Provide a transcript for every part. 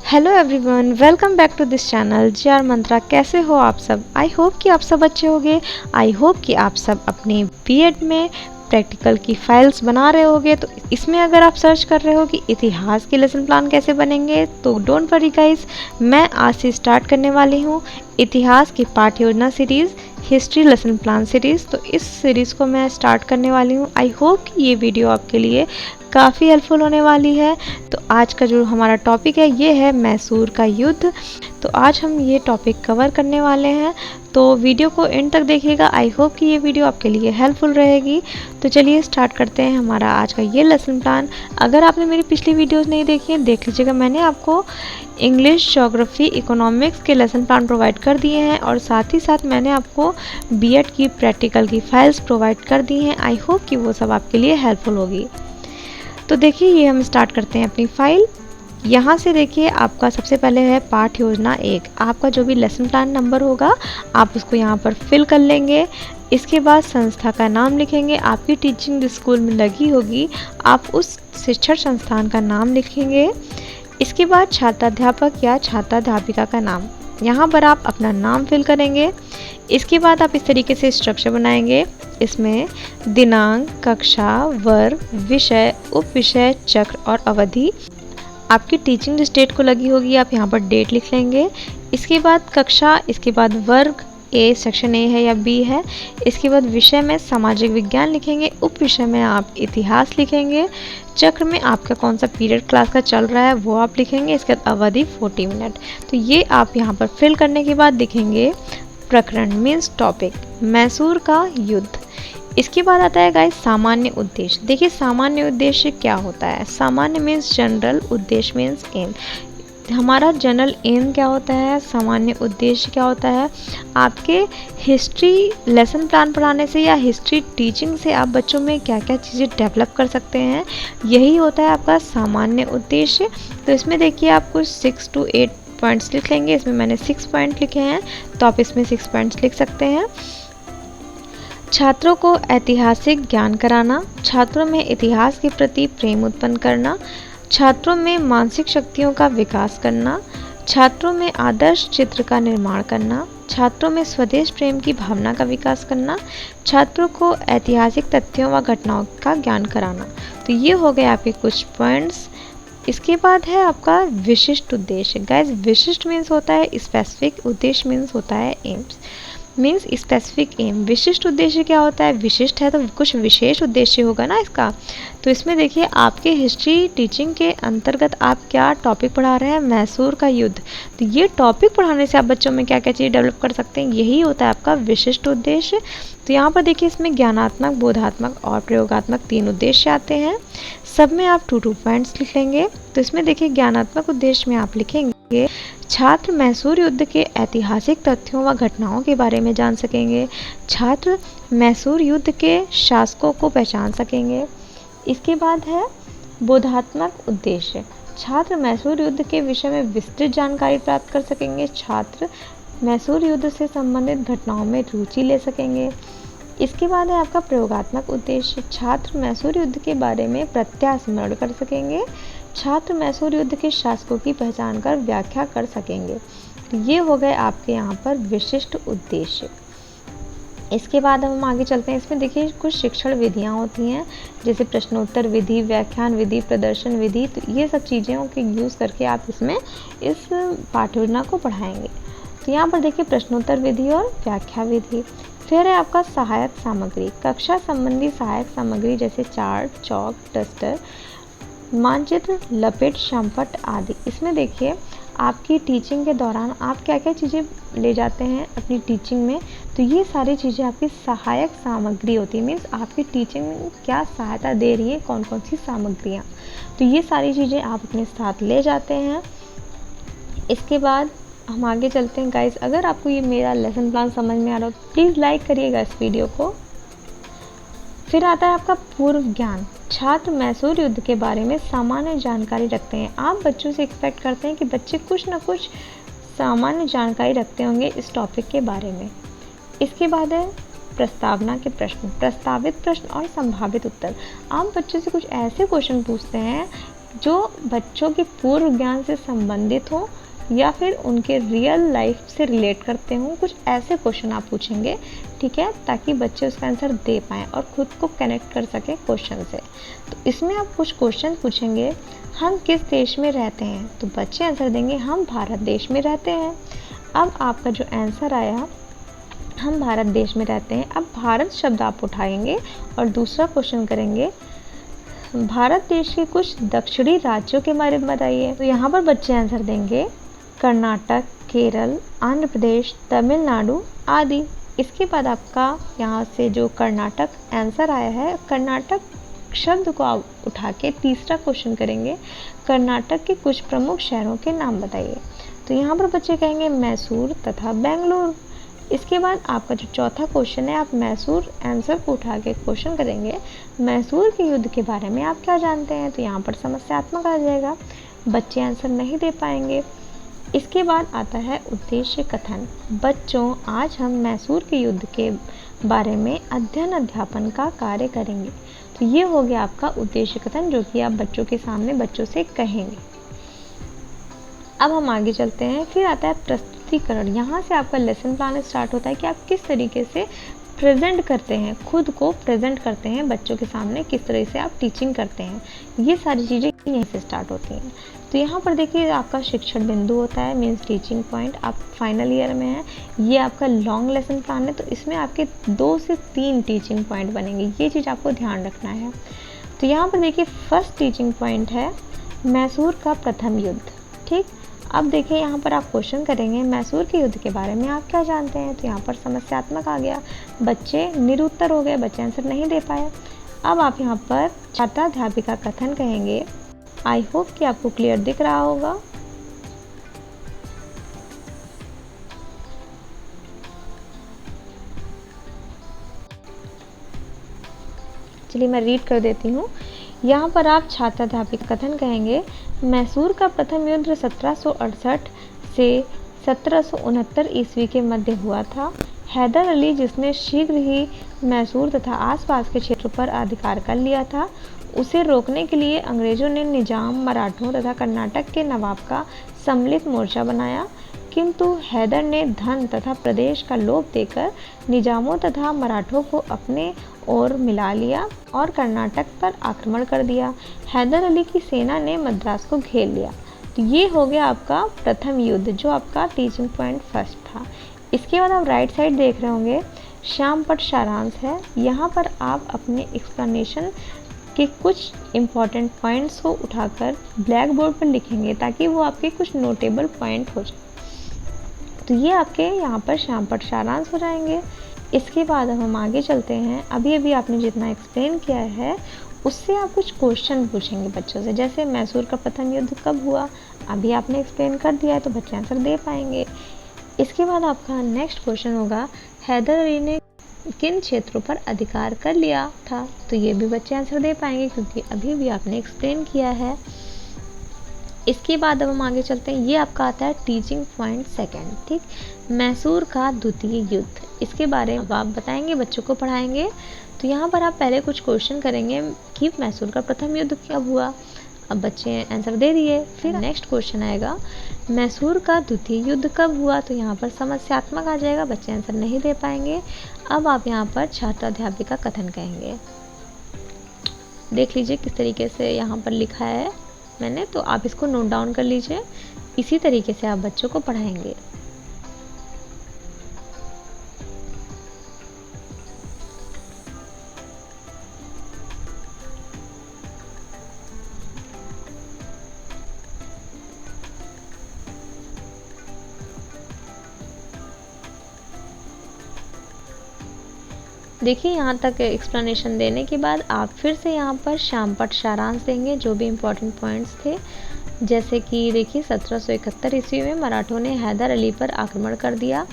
Hello everyone, welcome back to this channel JR Mantra. कैसे हो आप सब? आई होप कि आप सब अच्छे होंगे। आई होप कि आप सब अपने बीएड में प्रैक्टिकल की फाइल्स बना रहे होगे। तो इसमें अगर आप सर्च कर रहे हो कि इतिहास के लेसन प्लान कैसे बनेंगे, तो डोंट वरी गाइस, मैं आज से स्टार्ट करने वाली हूँ इतिहास की पाठ्य योजना series, history lesson plan series. तो इस सीरीज़ को मैं स्टार्ट करने वाली हूँ। आई होप कि ये वीडियो आपके लिए काफ़ी हेल्पफुल होने वाली है। तो आज का जो हमारा टॉपिक है ये है मैसूर का युद्ध। तो आज हम ये टॉपिक कवर करने वाले हैं, तो वीडियो को एंड तक देखिएगा। आई होप कि ये वीडियो आपके लिए हेल्पफुल रहेगी। तो चलिए स्टार्ट करते हैं हमारा आज का ये लेसन प्लान। अगर आपने मेरी पिछली वीडियोस नहीं देखी हैं, देख लीजिएगा। मैंने आपको इंग्लिश, ज्योग्राफी, इकोनॉमिक्स के लेसन प्लान प्रोवाइड कर दिए हैं और साथ ही साथ मैंने आपको बीएड की प्रैक्टिकल की फाइल्स प्रोवाइड कर दी हैं। आई होप कि वो सब आपके लिए हेल्पफुल होगी। तो देखिए, ये हम स्टार्ट करते हैं अपनी फाइल। यहाँ से देखिए, आपका सबसे पहले है पाठ योजना 1। आपका जो भी लेसन प्लान नंबर होगा आप उसको यहाँ पर फिल कर लेंगे। इसके बाद संस्था का नाम लिखेंगे। आपकी टीचिंग जिस स्कूल में लगी होगी आप उस शिक्षण संस्थान का नाम लिखेंगे। इसके बाद छात्राध्यापक या छात्राध्यापिका का नाम, यहाँ पर आप अपना नाम फिल करेंगे। इसके बाद आप इस तरीके से स्ट्रक्चर बनाएंगे। इसमें दिनांक, कक्षा, वर्ग, विषय, उप विषय, चक्र और अवधि। आपकी टीचिंग स्टेट को लगी होगी आप यहाँ पर डेट लिख लेंगे। इसके बाद कक्षा, इसके बाद वर्ग, ए सेक्शन ए है या बी है। इसके बाद विषय में सामाजिक विज्ञान लिखेंगे। उप विषय में आप इतिहास लिखेंगे। चक्र में आपका कौन सा पीरियड क्लास का चल रहा है वो आप लिखेंगे। इसके बाद अवधि 40 मिनट। तो ये आप यहाँ पर फिल करने के बाद लिखेंगे प्रकरण मीन्स टॉपिक, मैसूर का युद्ध। इसके बाद आता है गाइस सामान्य उद्देश्य। देखिए, सामान्य उद्देश्य क्या होता है? सामान्य मीन्स जनरल, उद्देश्य मीन्स एम। हमारा जनरल एम क्या होता है, सामान्य उद्देश्य क्या होता है? आपके हिस्ट्री लेसन प्लान पढ़ाने से या हिस्ट्री टीचिंग से आप बच्चों में क्या क्या चीज़ें डेवलप कर सकते हैं, यही होता है आपका सामान्य उद्देश्य। तो इसमें देखिए, आप कुछ 6 to 8 पॉइंट्स लिख लेंगे। इसमें मैंने 6 पॉइंट लिखे हैं, तो आप इसमें 6 पॉइंट्स लिख सकते हैं। छात्रों को ऐतिहासिक ज्ञान कराना, छात्रों में इतिहास के प्रति प्रेम उत्पन्न करना, छात्रों में मानसिक शक्तियों का विकास करना, छात्रों में आदर्श चित्र का निर्माण करना, छात्रों में स्वदेश प्रेम की भावना का विकास करना, छात्रों को ऐतिहासिक तथ्यों व घटनाओं का ज्ञान कराना। तो ये हो गए आपके कुछ पॉइंट्स। इसके बाद है आपका विशिष्ट उद्देश्य। गाइस, विशिष्ट मीन्स होता है स्पेसिफिक, उद्देश्य मीन्स होता है एम्स, मीन्स स्पेसिफिक एम। विशिष्ट उद्देश्य क्या होता है? विशिष्ट है तो कुछ विशेष उद्देश्य होगा ना इसका। तो इसमें देखिए, आपके हिस्ट्री टीचिंग के अंतर्गत आप क्या टॉपिक पढ़ा रहे हैं? मैसूर का युद्ध। तो ये टॉपिक पढ़ाने से आप बच्चों में क्या क्या चीज़ डेवलप कर सकते हैं, यही होता है आपका विशिष्ट उद्देश्य। तो यहाँ पर देखिए, इसमें ज्ञानात्मक, बोधात्मक और प्रयोगात्मक 3 उद्देश्य आते हैं। सब में आप 2 पॉइंट्स लिख लेंगे। तो इसमें देखिए, ज्ञानात्मक उद्देश्य में आप लिखेंगे छात्र मैसूर युद्ध के ऐतिहासिक तथ्यों व घटनाओं के बारे में जान सकेंगे। छात्र मैसूर युद्ध के शासकों को पहचान सकेंगे। इसके बाद है बोधात्मक उद्देश्य। छात्र मैसूर युद्ध के विषय में विस्तृत जानकारी प्राप्त कर सकेंगे। छात्र मैसूर युद्ध से संबंधित घटनाओं में रुचि ले सकेंगे। इसके बाद है आपका प्रयोगात्मक उद्देश्य। छात्र मैसूर युद्ध के बारे में प्रत्यास्मरण कर सकेंगे। छात्र मैसूर युद्ध के शासकों की पहचान कर व्याख्या कर सकेंगे। तो ये हो गए आपके यहाँ पर विशिष्ट उद्देश्य। इसके बाद हम आगे चलते हैं। इसमें देखिए, कुछ शिक्षण विधियाँ होती हैं, जैसे प्रश्नोत्तर विधि, व्याख्यान विधि, प्रदर्शन विधि। तो ये सब चीज़ों के यूज़ करके आप इसमें इस पाठ्य योजना को पढ़ाएंगे। तो यहाँ पर देखिए, प्रश्नोत्तर विधि और व्याख्या विधि। फिर है आपका सहायक सामग्री, कक्षा संबंधी सहायक सामग्री जैसे चार्ट, चौक, डस्टर, मानचित्र, लपेट, शामपट आदि। इसमें देखिए, आपकी टीचिंग के दौरान आप क्या क्या चीज़ें ले जाते हैं अपनी टीचिंग में, तो ये सारी चीज़ें आपकी सहायक सामग्री होती है। मीन्स आपकी टीचिंग में क्या सहायता दे रही है, कौन कौन सी सामग्रियाँ, तो ये सारी चीज़ें आप अपने साथ ले जाते हैं। इसके बाद हम आगे चलते हैं। गाइस, अगर आपको ये मेरा लेसन प्लान समझ में आ रहा हो प्लीज़ लाइक करिएगा इस वीडियो को। फिर आता है आपका पूर्व ज्ञान। छात्र मैसूर युद्ध के बारे में सामान्य जानकारी रखते हैं। आप बच्चों से एक्सपेक्ट करते हैं कि बच्चे कुछ ना कुछ सामान्य जानकारी रखते होंगे इस टॉपिक के बारे में। इसके बाद है प्रस्तावना के प्रश्न, प्रस्तावित प्रश्न और संभावित उत्तर। आप बच्चों से कुछ ऐसे क्वेश्चन पूछते हैं जो बच्चों के पूर्व ज्ञान से संबंधित हो या फिर उनके रियल लाइफ से रिलेट करते हों। कुछ ऐसे क्वेश्चन आप पूछेंगे, ठीक है, ताकि बच्चे उसका आंसर दे पाएँ और खुद को कनेक्ट कर सकें क्वेश्चन से। तो इसमें आप कुछ क्वेश्चन पूछेंगे, हम किस देश में रहते हैं, तो बच्चे आंसर देंगे हम भारत देश में रहते हैं। अब आपका जो आंसर आया हम भारत देश में रहते हैं, अब भारत शब्द आप उठाएंगे और दूसरा क्वेश्चन करेंगे भारत देश के कुछ दक्षिणी राज्यों के बारे में बताइए। तो यहाँ पर बच्चे आंसर देंगे कर्नाटक, केरल, आंध्र प्रदेश, तमिलनाडु आदि। इसके बाद आपका यहाँ से जो कर्नाटक आंसर आया है, कर्नाटक शब्द को आप उठा के तीसरा क्वेश्चन करेंगे कर्नाटक के कुछ प्रमुख शहरों के नाम बताइए। तो यहाँ पर बच्चे कहेंगे मैसूर तथा बेंगलुरु। इसके बाद आपका जो चौथा क्वेश्चन है, आप मैसूर आंसर को उठा के क्वेश्चन करेंगे मैसूर के युद्ध के बारे में आप क्या जानते हैं। तो यहाँ पर समस्यात्मक आ जाएगा, बच्चे आंसर नहीं दे पाएंगे। इसके बाद आता है उद्देश्य कथन। बच्चों, आज हम मैसूर के युद्ध के बारे में अध्ययन अध्यापन का कार्य करेंगे। तो ये हो गया आपका उद्देश्य कथन, जो कि आप बच्चों के सामने बच्चों से कहेंगे। अब हम आगे चलते हैं। फिर आता है प्रस्तुतिकरण। यहाँ से आपका लेसन प्लान स्टार्ट होता है कि आप किस तरीके से प्रेजेंट करते हैं, खुद को प्रेजेंट करते हैं बच्चों के सामने, किस तरह से आप टीचिंग करते हैं। ये सारी चीज़ें यहीं से स्टार्ट होती हैं। तो यहाँ पर देखिए आपका शिक्षण बिंदु होता है, मीन्स टीचिंग पॉइंट। आप फाइनल ईयर में हैं, ये आपका लॉन्ग लेसन प्लान है, तो इसमें आपके 2 से 3 टीचिंग पॉइंट बनेंगे। ये चीज़ आपको ध्यान रखना है। तो यहाँ पर देखिए फर्स्ट टीचिंग पॉइंट है मैसूर का प्रथम युद्ध। ठीक, अब देखिए यहाँ पर आप क्वेश्चन करेंगे मैसूर के युद्ध के बारे में आप क्या जानते हैं। तो यहाँ पर समस्यात्मक आ गया, बच्चे निरुत्तर हो गए, बच्चे आंसर नहीं दे पाए। अब आप यहाँ पर छात्राध्यापिका कथन कहेंगे। आई होप कि आपको क्लियर दिख रहा होगा। चलिए मैं रीड कर देती हूँ। यहाँ पर आप छात्राध्यापिका कथन कहेंगे मैसूर का प्रथम युद्ध 1768 से 1769 ईस्वी के मध्य हुआ था। हैदर अली, जिसने शीघ्र ही मैसूर तथा आसपास के क्षेत्र पर अधिकार कर लिया था, उसे रोकने के लिए अंग्रेजों ने निजाम, मराठों तथा कर्नाटक के नवाब का सम्मिलित मोर्चा बनाया, किंतु हैदर ने धन तथा प्रदेश का लोभ देकर निजामों तथा मराठों को अपने ओर मिला लिया और कर्नाटक पर आक्रमण कर दिया। हैदर अली की सेना ने मद्रास को घेर लिया। तो ये हो गया आपका प्रथम युद्ध, जो आपका टीचिंग पॉइंट फर्स्ट था। इसके बाद आप राइट साइड देख रहे होंगे श्यामपट्ट सारांश है। यहाँ पर आप अपने एक्सप्लेनेशन के कुछ इम्पॉर्टेंट पॉइंट्स को उठाकर ब्लैक बोर्ड पर लिखेंगे, ताकि वो आपके कुछ नोटेबल पॉइंट हो जाए। तो ये आपके यहाँ पर श्यामपट्ट सारांश हो जाएंगे। इसके बाद अब हम आगे चलते हैं। अभी अभी आपने जितना एक्सप्लेन किया है उससे आप कुछ क्वेश्चन पूछेंगे बच्चों से, जैसे मैसूर का प्रथम युद्ध कब हुआ, अभी आपने एक्सप्लेन कर दिया है तो बच्चे आंसर दे पाएंगे। इसके बाद आपका नेक्स्ट क्वेश्चन होगा हैदर अली ने किन क्षेत्रों पर अधिकार कर लिया था। तो ये भी बच्चे आंसर दे पाएंगे, क्योंकि अभी भी आपने एक्सप्लेन किया है। इसके बाद अब हम आगे चलते हैं। ये आपका आता है टीचिंग पॉइंट सेकंड। ठीक, मैसूर का द्वितीय युद्ध, इसके बारे में आप बताएंगे, बच्चों को पढ़ाएंगे। तो यहाँ पर आप पहले कुछ क्वेश्चन करेंगे कि मैसूर का प्रथम युद्ध कब हुआ, अब बच्चे आंसर दे दिए। फिर नेक्स्ट क्वेश्चन आएगा मैसूर का द्वितीय युद्ध कब हुआ। तो यहाँ पर समस्यात्मक आ जाएगा, बच्चे आंसर नहीं दे पाएंगे। अब आप यहाँ पर छात्राध्यापिका कथन कहेंगे। देख लीजिए किस तरीके से यहाँ पर लिखा है मैंने, तो आप इसको नोट डाउन कर लीजिए। इसी तरीके से आप बच्चों को पढ़ाएंगे। देखिए यहाँ तक एक्सप्लेनेशन देने के बाद आप फिर से यहाँ पर श्यामपट्ट सारांश देंगे, जो भी इम्पोर्टेंट पॉइंट्स थे। जैसे कि देखिए 1771 ईस्वी में मराठों ने हैदर अली पर आक्रमण कर दिया।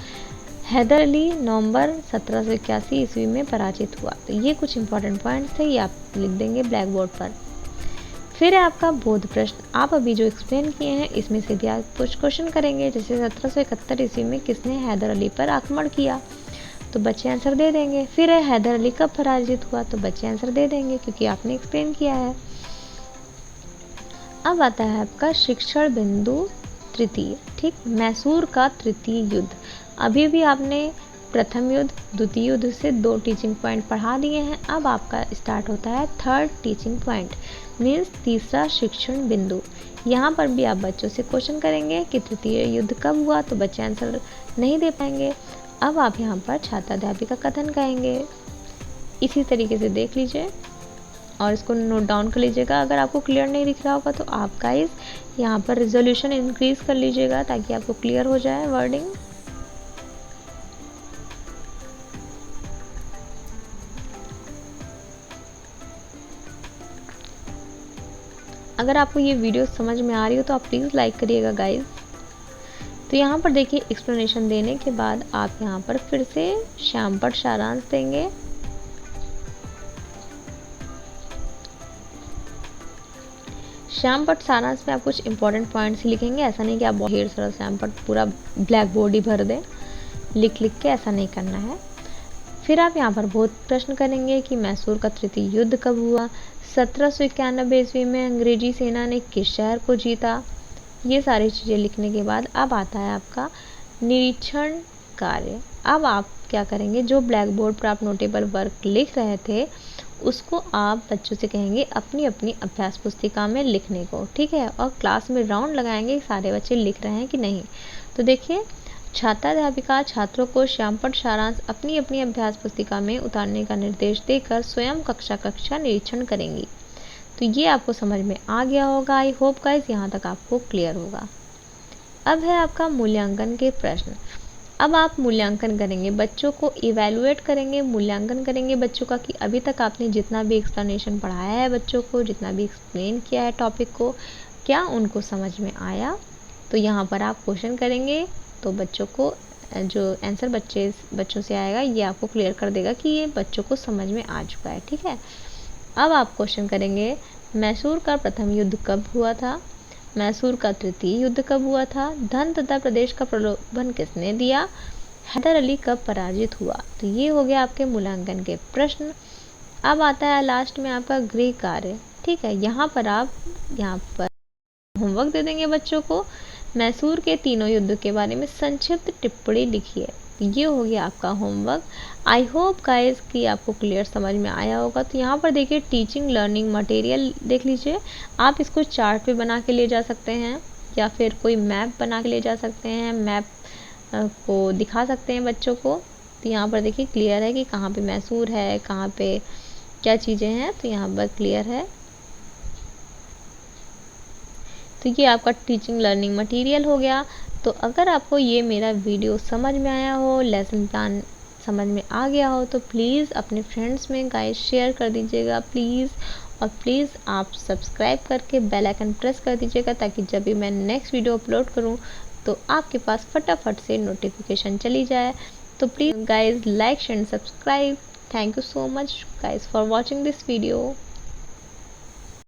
हैदर अली नवंबर 1781 ईस्वी में पराजित हुआ। तो ये कुछ इंपॉर्टेंट पॉइंट्स थे, ये आप लिख देंगे ब्लैक बोर्ड पर। फिर है आपका बोध प्रश्न। आप अभी जो एक्सप्लेन किए हैं इसमें से भी आप कुछ क्वेश्चन करेंगे, जैसे 1771 ईस्वी में किसने हैदर अली पर आक्रमण किया, तो बच्चे आंसर दे देंगे। फिर है हैदर अली कब पराजित हुआ, तो बच्चे आंसर दे देंगे, क्योंकि आपने एक्सप्लेन किया है। अब आता है आपका शिक्षण बिंदु तृतीय, ठीक, मैसूर का तृतीय युद्ध। अभी भी आपने प्रथम युद्ध, द्वितीय युद्ध से 2 टीचिंग पॉइंट पढ़ा दिए हैं। अब आपका स्टार्ट होता है थर्ड टीचिंग पॉइंट, मीन्स तीसरा शिक्षण बिंदु। यहाँ पर भी आप बच्चों से क्वेश्चन करेंगे कि तृतीय युद्ध कब हुआ, तो बच्चे आंसर नहीं दे पाएंगे। अब आप यहाँ पर छात्राध्यापिका कथन कहेंगे। इसी तरीके से देख लीजिए और इसको नोट डाउन कर लीजिएगा। अगर आपको क्लियर नहीं दिख रहा होगा तो आप गाइस यहाँ पर रिजोल्यूशन इंक्रीज कर लीजिएगा ताकि आपको क्लियर हो जाए वर्डिंग। अगर आपको ये वीडियो समझ में आ रही हो तो आप प्लीज़ लाइक करिएगा गाइस। तो यहाँ पर देखिए एक्सप्लेनेशन देने के बाद आप यहाँ पर फिर से श्यामपट्ट सारांश देंगे। श्यामपट्ट सारांश में आप कुछ इंपॉर्टेंट पॉइंट्स लिखेंगे। ऐसा नहीं कि आप बहुत ढेर सारा श्यामपट्ट पूरा ब्लैक बोर्ड ही भर दें लिख लिख के, ऐसा नहीं करना है। फिर आप यहाँ पर बहुत प्रश्न करेंगे कि मैसूर का तृतीय युद्ध कब हुआ, 1791 ईस्वी में अंग्रेजी सेना ने किस शहर को जीता। ये सारी चीज़ें लिखने के बाद अब आता है आपका निरीक्षण कार्य। अब आप क्या करेंगे, जो ब्लैक बोर्ड पर आप नोटेबल वर्क लिख रहे थे उसको आप बच्चों से कहेंगे अपनी अपनी अभ्यास पुस्तिका में लिखने को, ठीक है। और क्लास में राउंड लगाएंगे सारे बच्चे लिख रहे हैं कि नहीं। तो देखिए छात्राध्यापिका छात्रों को श्यामपट्ट सारांश अपनी अपनी अभ्यास पुस्तिका में उतारने का निर्देश देकर स्वयं कक्षा निरीक्षण करेंगी। तो ये आपको समझ में आ गया होगा। आई होप गाइस यहाँ तक आपको क्लियर होगा। अब है आपका मूल्यांकन के प्रश्न। अब आप मूल्यांकन करेंगे, बच्चों को इवैल्यूएट करेंगे, मूल्यांकन करेंगे बच्चों का कि अभी तक आपने जितना भी एक्सप्लेनेशन पढ़ाया है बच्चों को, जितना भी एक्सप्लेन किया है टॉपिक को, क्या उनको समझ में आया। तो यहाँ पर आप क्वेश्चन करेंगे तो बच्चों को जो आंसर बच्चों से आएगा ये आपको क्लियर कर देगा कि ये बच्चों को समझ में आ चुका है, ठीक है। अब आप क्वेश्चन करेंगे मैसूर का प्रथम युद्ध कब हुआ था, मैसूर का तृतीय युद्ध कब हुआ था, धन तथा प्रदेश का प्रलोभन किसने दिया, हैदर अली कब पराजित हुआ। तो ये हो गया आपके मूल्यांकन के प्रश्न। अब आता है लास्ट में आपका गृह कार्य, ठीक है। यहाँ पर होमवर्क दे देंगे बच्चों को, मैसूर के तीनों युद्ध के बारे में संक्षिप्त टिप्पणी लिखिए। ये हो गया आपका होमवर्क। आई होप गाइस कि आपको क्लियर समझ में आया होगा। तो यहाँ पर देखिए टीचिंग लर्निंग मटेरियल देख लीजिए, आप इसको चार्ट पे बना के ले जा सकते हैं या फिर कोई मैप बना के ले जा सकते हैं, मैप को दिखा सकते हैं बच्चों को। तो यहाँ पर देखिए क्लियर है कि कहाँ पे मैसूर है, कहाँ पे क्या चीज़ें हैं, तो यहाँ पर क्लियर है। तो ये आपका टीचिंग लर्निंग मटेरियल हो गया। तो अगर आपको ये मेरा वीडियो समझ में आया हो, लेसन प्लान समझ में आ गया हो, तो प्लीज़ अपने फ्रेंड्स में गाइस शेयर कर दीजिएगा प्लीज़। और प्लीज़ आप सब्सक्राइब करके बेल आइकन प्रेस कर दीजिएगा ताकि जब भी मैं नेक्स्ट वीडियो अपलोड करूं तो आपके पास फटाफट से नोटिफिकेशन चली जाए। तो please guys like share and subscribe. Thank you so much guys for watching this video.